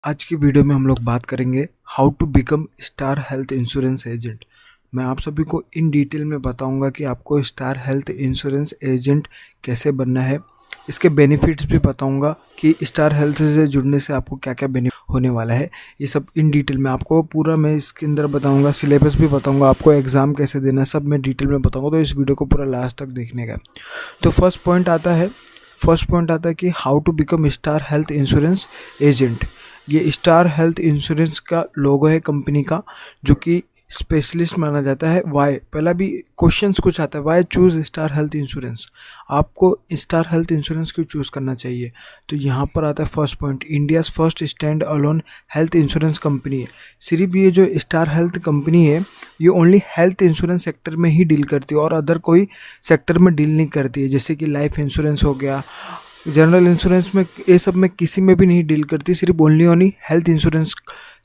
आज की वीडियो में हम लोग बात करेंगे how to become Star Health Insurance agent. मैं आप सभी को इन डिटेल में बताऊंगा कि आपको स्टार हेल्थ इंश्योरेंस एजेंट कैसे बनना है। इसके बेनिफिट्स भी बताऊंगा कि स्टार हेल्थ से जुड़ने से आपको क्या क्या बेनिफिट होने वाला है। ये सब इन डिटेल में आपको पूरा मैं इसके अंदर बताऊंगा, सिलेबस भी बताऊंगा, आपको एग्ज़ाम कैसे देना है सब मैं डिटेल में बताऊंगा। तो इस वीडियो को पूरा लास्ट तक देखने का। तो फर्स्ट पॉइंट आता है कि how to become Star Health Insurance agent. ये स्टार हेल्थ इंश्योरेंस का लोगो है कंपनी का, जो कि स्पेशलिस्ट माना जाता है। वाई पहला भी क्वेश्चंस कुछ आता है, why choose Star Health Insurance, आपको स्टार हेल्थ इंश्योरेंस क्यों चूज़ करना चाहिए। तो यहाँ पर आता है first point, India's first stand alone health insurance company है। सिर्फ ये जो स्टार हेल्थ कंपनी है ये ओनली हेल्थ इंश्योरेंस सेक्टर में ही डील करती है और अदर कोई सेक्टर में डील नहीं करती है, जैसे कि लाइफ इंश्योरेंस हो गया, जनरल इंश्योरेंस में, ये सब में किसी में भी नहीं डील करती, सिर्फ ओनली हेल्थ इंश्योरेंस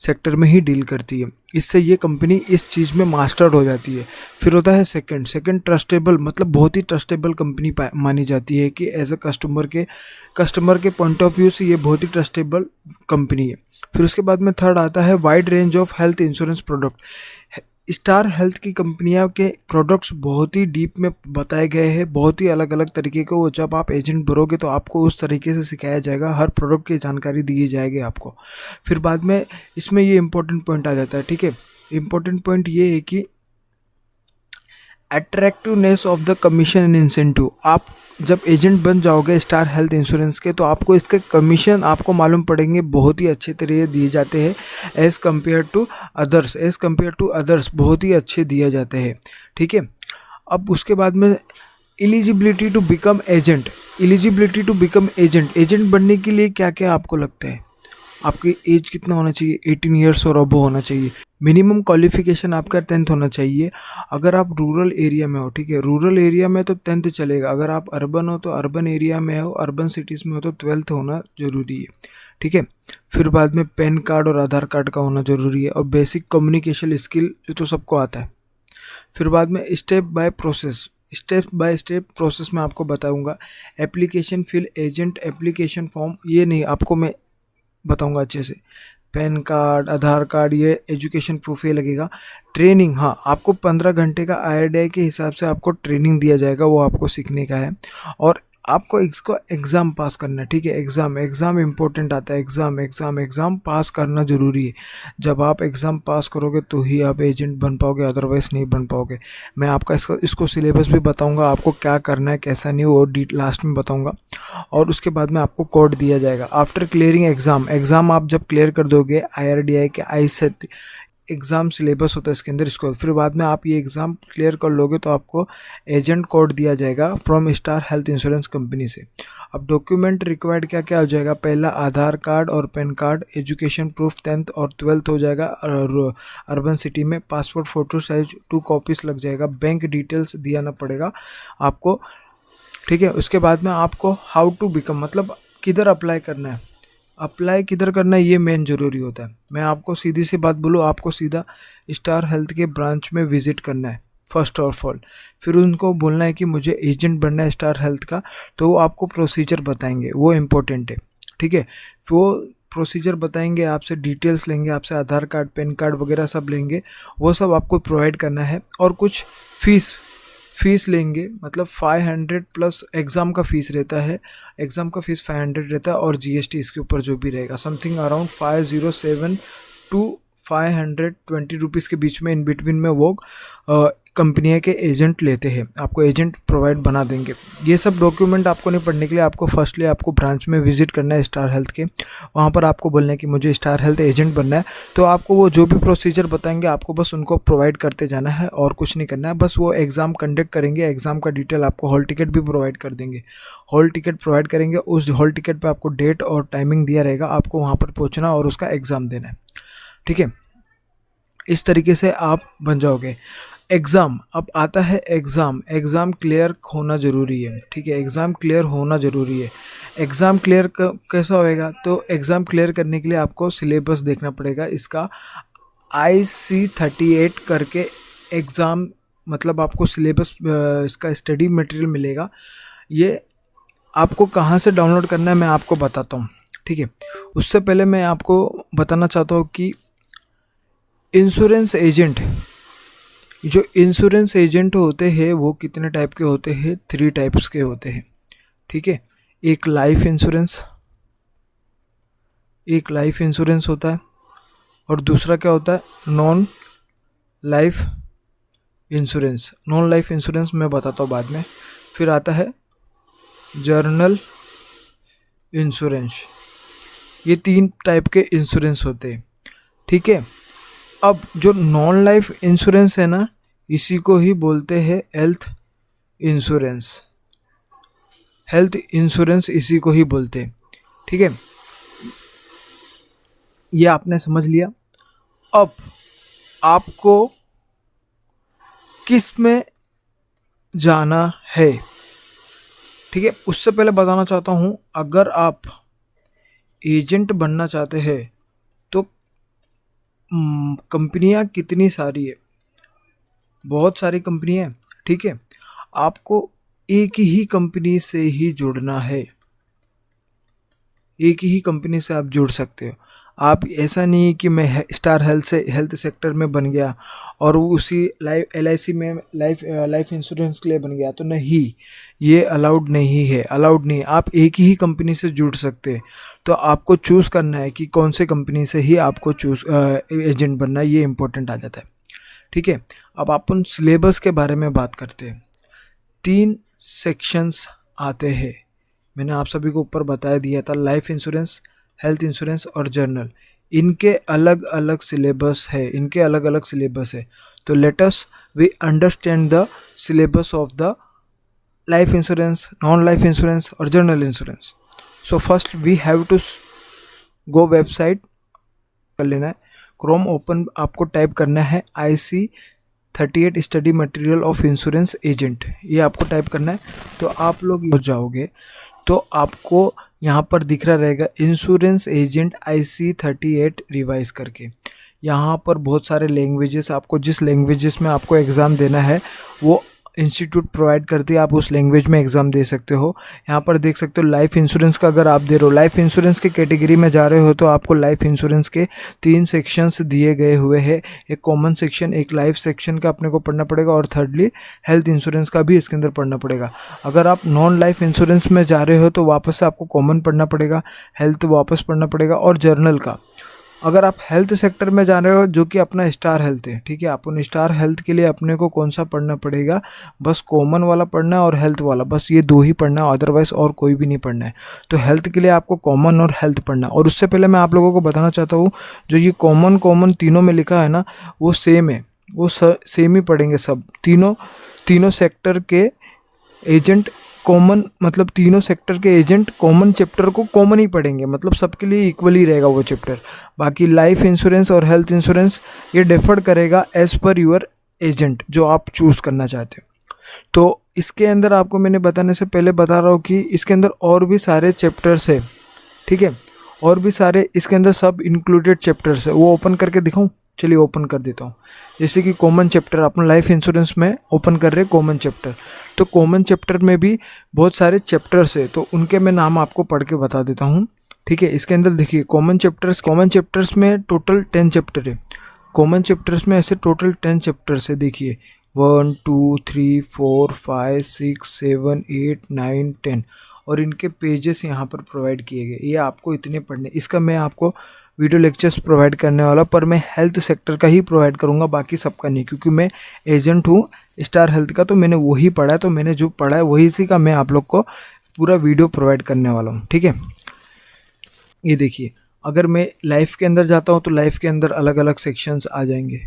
सेक्टर में ही डील करती है। इससे ये कंपनी इस चीज़ में मास्टर्ड हो जाती है। फिर होता है सेकंड ट्रस्टेबल, मतलब बहुत ही ट्रस्टेबल कंपनी मानी जाती है कि एज अ कस्टमर के पॉइंट ऑफ व्यू से ये बहुत ही ट्रस्टेबल कंपनी है। फिर उसके बाद में थर्ड आता है wide range of health insurance product. Star health की कंपनियां के प्रोडक्ट्स बहुत ही डीप में बताए गए हैं, बहुत ही अलग अलग तरीके को। वो जब आप एजेंट भरोगे तो आपको उस तरीके से सिखाया जाएगा, हर प्रोडक्ट की जानकारी दी जाएगी आपको। फिर बाद में इसमें ये इंपॉर्टेंट पॉइंट आ जाता है, ठीक है। इंपॉर्टेंट पॉइंट ये है कि attractiveness of the commission and incentive. आप जब एजेंट बन जाओगे स्टार हेल्थ इंश्योरेंस के, तो आपको इसके कमीशन आपको मालूम पड़ेंगे, बहुत ही अच्छे तरीके दिए जाते हैं एज़ कम्पेयर टू अदर्स बहुत ही अच्छे दिए जाते हैं, ठीक है। अब उसके बाद में eligibility to become agent. Agent बनने के लिए क्या क्या आपको लगता है, आपकी एज कितना होना चाहिए, 18 ईयर्स और अबव होना चाहिए। मिनिमम क्वालिफिकेशन आपका 10th होना चाहिए। अगर आप रूरल एरिया में हो, ठीक है, रूरल एरिया में तो 10th चलेगा। अगर आप अर्बन हो तो अर्बन एरिया में हो, अर्बन सिटीज़ में हो तो 12th होना ज़रूरी है, ठीक है। फिर बाद में पैन कार्ड और आधार कार्ड का होना ज़रूरी है, और बेसिक कम्युनिकेशन स्किल जो तो सबको आता है। फिर बाद में स्टेप बाय स्टेप प्रोसेस में आपको बताऊंगा। Application fill agent application form, ये नहीं आपको मैं बताऊंगा अच्छे से। पैन कार्ड, आधार कार्ड, ये एजुकेशन प्रूफ ये लगेगा। ट्रेनिंग, हाँ, आपको 15 घंटे का IRDAI के हिसाब से आपको ट्रेनिंग दिया जाएगा, वो आपको सीखने का है। और आपको इसको एग्ज़ाम पास करना है, ठीक है। एग्ज़ाम इंपॉर्टेंट आता है। एग्ज़ाम पास करना ज़रूरी है। जब आप एग्ज़ाम पास करोगे तो ही आप एजेंट बन पाओगे, अदरवाइज़ नहीं बन पाओगे। मैं आपका इसको सिलेबस भी बताऊंगा, आपको क्या करना है कैसा नहीं, वो लास्ट में बताऊंगा। और उसके बाद में आपको कोड दिया जाएगा आफ्टर क्लियरिंग एग्ज़ाम आप जब क्लियर कर दोगे IRDAI के ISET एग्ज़ाम सिलेबस होता है इसके अंदर, इसको फिर बाद में आप ये एग्ज़ाम क्लियर कर लोगे तो आपको एजेंट कोड दिया जाएगा from star Health insurance company से। अब डॉक्यूमेंट रिक्वायर्ड क्या क्या हो जाएगा, पहला आधार कार्ड और pan card, education proof 10th और 12th हो जाएगा। और अर्बन सिटी में पासपोर्ट फ़ोटो साइज 2 कॉपीज़ लग जाएगा। बैंक डिटेल्स दिया पड़ेगा आपको, ठीक है। उसके बाद में आपको हाउ टू बिकम, मतलब किधर अप्लाई करना है, ये मेन ज़रूरी होता है। मैं आपको सीधी सी बात बोलूँ, आपको सीधा स्टार हेल्थ के ब्रांच में विज़िट करना है फर्स्ट ऑफ ऑल। फिर उनको बोलना है कि मुझे एजेंट बनना है स्टार हेल्थ का, तो वो आपको प्रोसीजर बताएंगे, वो इम्पोर्टेंट है, ठीक है। फिर वो प्रोसीजर बताएंगे, आपसे डिटेल्स लेंगे, आपसे आधार कार्ड, पैन कार्ड वगैरह सब लेंगे, वो सब आपको प्रोवाइड करना है। और कुछ फीस लेंगे, मतलब 500 प्लस एग्ज़ाम का फ़ीस रहता है। एग्ज़ाम का फ़ीस 500 रहता है और GST इसके ऊपर जो भी रहेगा, समथिंग अराउंड 507 टू 520 रुपीज़ के बीच में, इन बिटवीन में वो कंपनी के एजेंट लेते हैं, आपको एजेंट प्रोवाइड बना देंगे। ये सब डॉक्यूमेंट आपको नहीं पढ़ने के लिए आपको फर्स्टली आपको ब्रांच में विजिट करना है स्टार हेल्थ के। वहाँ पर आपको बोलना है कि मुझे स्टार हेल्थ एजेंट बनना है, तो आपको वो जो भी प्रोसीजर बताएंगे आपको बस उनको प्रोवाइड करते जाना है और कुछ नहीं करना है। बस वो एग्ज़ाम कंडक्ट करेंगे, एग्ज़ाम का डिटेल आपको हॉल टिकट भी प्रोवाइड कर देंगे। हॉल टिकट प्रोवाइड करेंगे, उस हॉल टिकट पर आपको डेट और टाइमिंग दिया रहेगा, आपको वहाँ पर पहुँचना और उसका एग्ज़ाम देना है, ठीक है। इस तरीके से आप बन जाओगे। एग्ज़ाम, अब आता है एग्ज़ाम क्लियर होना ज़रूरी है, ठीक है। एग्ज़ाम क्लियर होना ज़रूरी है। एग्ज़ाम क्लियर कैसा होएगा, तो एग्ज़ाम क्लियर करने के लिए आपको सिलेबस देखना पड़ेगा इसका। IC38 करके एग्ज़ाम, मतलब आपको सिलेबस इसका स्टडी मटेरियल मिलेगा। ये आपको कहाँ से डाउनलोड करना है मैं आपको बताता हूँ। ठीक है। उससे पहले मैं आपको बताना चाहता हूँ कि इंश्योरेंस एजेंट, जो इंश्योरेंस एजेंट होते हैं वो कितने टाइप के होते हैं, 3 टाइप्स के होते हैं, ठीक है। एक लाइफ इंश्योरेंस होता है, और दूसरा क्या होता है, नॉन लाइफ इंश्योरेंस मैं बताता हूँ बाद में। फिर आता है जर्नल इंश्योरेंस। ये 3 टाइप के इंश्योरेंस होते हैं, ठीक है। अब जो नॉन लाइफ इंश्योरेंस है ना, इसी को ही बोलते हैं हेल्थ इंश्योरेंस इसी को ही बोलते हैं, ठीक है। ये आपने समझ लिया। अब आपको किस में जाना है, ठीक है। उससे पहले बताना चाहता हूँ, अगर आप एजेंट बनना चाहते हैं तो कंपनियां कितनी सारी है, बहुत सारी कंपनियां, ठीक है। आपको एक ही कंपनी से ही जुड़ना है, एक ही कंपनी से आप जुड़ सकते हो। आप ऐसा नहीं कि मैं स्टार हेल्थ सेक्टर में बन गया और वो उसी LIC में लाइफ इंश्योरेंस के लिए बन गया, तो नहीं, ये अलाउड नहीं। आप एक ही कंपनी से जुड़ सकते हैं। तो आपको चूज़ करना है कि कौन से कंपनी से ही आपको एजेंट बनना है, ये इंपॉर्टेंट आ जाता है, ठीक है। अब अपन सिलेबस के बारे में बात करते हैं। 3 सेक्शंस आते हैं, मैंने आप सभी को ऊपर बता दिया था, लाइफ इंश्योरेंस, हेल्थ इंश्योरेंस और जर्नल। इनके अलग अलग सिलेबस है, तो let us we understand the syllabus of the life insurance, non life insurance और general insurance. So first we have to go website कर लेना है, क्रोम ओपन आपको टाइप करना है IC38 study material of insurance agent, ये आपको type करना है। तो आप लोग हो जाओगे तो आपको यहाँ पर दिख रहा रहेगा इंश्योरेंस एजेंट IC38 रिवाइज करके। यहाँ पर बहुत सारे लैंग्वेजेस, आपको जिस लैंग्वेजेस में आपको एग्ज़ाम देना है वो इंस्टीट्यूट प्रोवाइड करती है, आप उस लैंग्वेज में एग्ज़ाम दे सकते हो। यहाँ पर देख सकते हो लाइफ इंश्योरेंस का अगर आप दे रहे हो, लाइफ इंश्योरेंस के कैटेगरी में जा रहे हो, तो आपको लाइफ इंश्योरेंस के 3 सेक्शंस दिए गए हुए हैं। एक कॉमन सेक्शन, एक लाइफ सेक्शन का अपने को पढ़ना पड़ेगा, और थर्डली हेल्थ इंश्योरेंस का भी इसके अंदर पढ़ना पड़ेगा। अगर आप नॉन लाइफ इंश्योरेंस में जा रहे हो तो वापस से आपको कॉमन पढ़ना पड़ेगा, हेल्थ वापस पढ़ना पड़ेगा, और जर्नल का। अगर आप हेल्थ सेक्टर में जा रहे हो जो कि अपना स्टार हेल्थ है, ठीक है, अपन स्टार हेल्थ के लिए अपने को कौन सा पढ़ना पड़ेगा, बस कॉमन वाला पढ़ना है और हेल्थ वाला, बस ये 2 ही पढ़ना है, अदरवाइज और कोई भी नहीं पढ़ना है। तो हेल्थ के लिए आपको कॉमन और हेल्थ पढ़ना है। और उससे पहले मैं आप लोगों को बताना चाहता हूँ, जो ये कॉमन तीनों में लिखा है ना, वो सेम है, वो सेम ही पढ़ेंगे सब। तीनों सेक्टर के एजेंट कॉमन, मतलब तीनों सेक्टर के एजेंट कॉमन चैप्टर को कॉमन ही पढ़ेंगे, मतलब सबके लिए इक्वली रहेगा वो चैप्टर। बाकी लाइफ इंश्योरेंस और हेल्थ इंश्योरेंस ये डिफर करेगा एज पर यूर एजेंट जो आप चूज़ करना चाहते हो। तो इसके अंदर आपको मैंने बताने से पहले बता रहा हूँ कि इसके अंदर और भी सारे चैप्टर्स है, ठीक है, और भी सारे इसके अंदर सब इंक्लूडेड चैप्टर्स है। वो ओपन करके दिखाऊँ, चलिए ओपन कर देता हूँ। जैसे कि कॉमन चैप्टर अपन लाइफ इंश्योरेंस में ओपन कर रहे हैं कॉमन चैप्टर, तो कॉमन चैप्टर में भी बहुत सारे चैप्टर्स है, तो उनके मैं नाम आपको पढ़ के बता देता हूँ, ठीक है। इसके अंदर देखिए कॉमन चैप्टर्स में टोटल 10 चैप्टर है। कॉमन चैप्टर्स में ऐसे टोटल 10 चैप्टर्स है, देखिए 1 2 3 4 5 6 7 8 9 10, और इनके पेजेस यहाँ पर प्रोवाइड किए गए। ये आपको इतने पढ़ने, इसका मैं आपको वीडियो लेक्चर्स प्रोवाइड करने वाला, पर मैं हेल्थ सेक्टर का ही प्रोवाइड करूँगा, बाकी सबका नहीं, क्योंकि मैं एजेंट हूँ स्टार हेल्थ का, तो मैंने वही पढ़ा है, तो मैंने जो पढ़ा है वही इसी का मैं आप लोग को पूरा वीडियो प्रोवाइड करने वाला हूँ, ठीक है। ये देखिए, अगर मैं लाइफ के अंदर जाता हूँ तो लाइफ के अंदर अलग अलग सेक्शंस आ जाएंगे।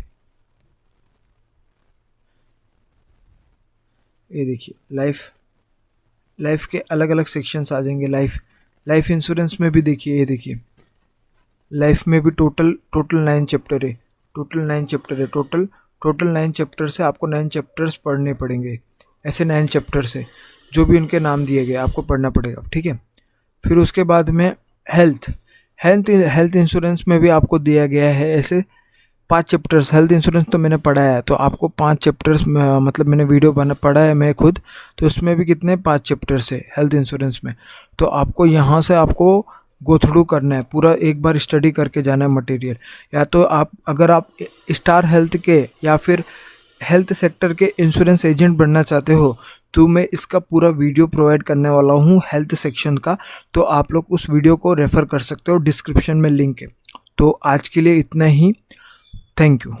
ये देखिए लाइफ के अलग अलग सेक्शंस आ जाएंगे। लाइफ इंश्योरेंस में भी देखिए, ये देखिए लाइफ में भी टोटल 9 चैप्टर है, टोटल 9 चैप्टर से आपको 9 चैप्टर्स पढ़ने पड़ेंगे। ऐसे 9 चैप्टर्स है, जो भी उनके नाम दिए गए आपको पढ़ना पड़ेगा, ठीक है। फिर उसके बाद में हेल्थ इंश्योरेंस में भी आपको दिया गया है ऐसे 5 चैप्टर्स। हेल्थ इंश्योरेंस तो मैंने पढ़ा है, तो आपको 5 चैप्टर्स, मतलब मैंने वीडियो पढ़ा है मैं खुद, तो उसमें भी कितने 5 चैप्टर्स है हेल्थ इंश्योरेंस में। तो आपको यहाँ से आपको गो थ्रू करना है, पूरा एक बार स्टडी करके जाना है मटेरियल। या तो आप अगर आप स्टार हेल्थ के या फिर हेल्थ सेक्टर के इंश्योरेंस एजेंट बनना चाहते हो तो मैं इसका पूरा वीडियो प्रोवाइड करने वाला हूँ हेल्थ सेक्शन का, तो आप लोग उस वीडियो को रेफ़र कर सकते हो, डिस्क्रिप्शन में लिंक है। तो आज के लिए इतना ही, थैंक यू।